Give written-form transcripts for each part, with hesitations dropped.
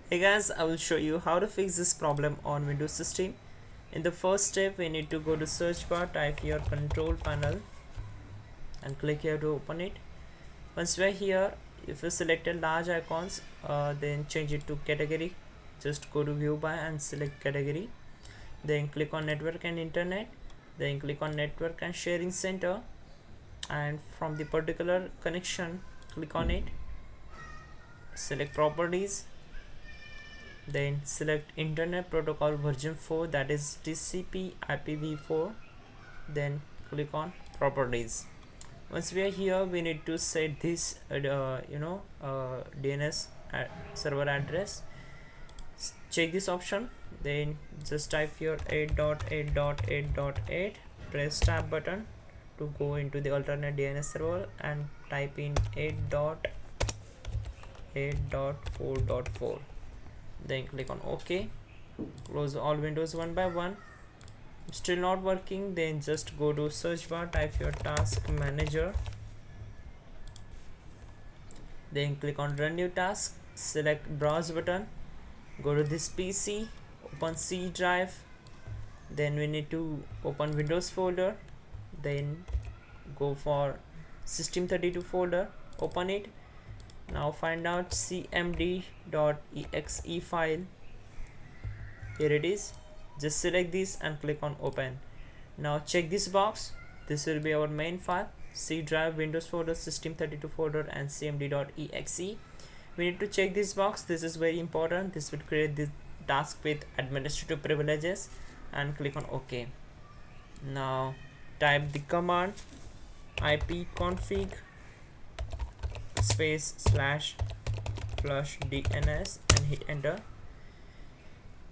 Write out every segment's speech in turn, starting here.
Hey guys, I will show you how to fix this problem on Windows system. In the first step, we need to go to search bar, type your control panel and click here to open it. Once we're here, if you select a large icons, then change it to category. Just go to view by and select category. Then click on network and internet. Then click on network and sharing center, and from the particular connection, click on it. Select properties, then select internet protocol version 4, that is TCP IPv4. Then click on properties. Once we are here, we need to set this DNS server address. Check this option, then just type here 8.8.8.8, press tab button to go into the alternate DNS server and type in 8.8.4.4. then click on OK. Close all windows one by one. Still not working, then just go to search bar, type your task manager, then click on run new task, select browse button, go to this PC, open C drive, then we need to open Windows folder, then go for system32 folder, open it. Now find out cmd.exe file. Here it is. Just select this and click on open. Now check this box. This will be our main file: C drive, Windows folder, system32 folder, and cmd.exe. We need to check this box. This is very important. This will create this task with administrative privileges, and click on OK. Now type the command ipconfig /flush DNS and hit enter.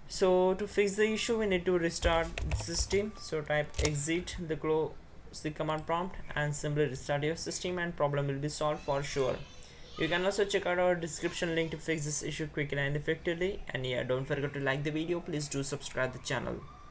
So to fix the issue, we need to restart the system. So type exit the close the command prompt and simply restart your system, and problem will be solved for sure. You can also check out our description link to fix this issue quickly and effectively. And yeah, don't forget to like the video. Please do subscribe the channel.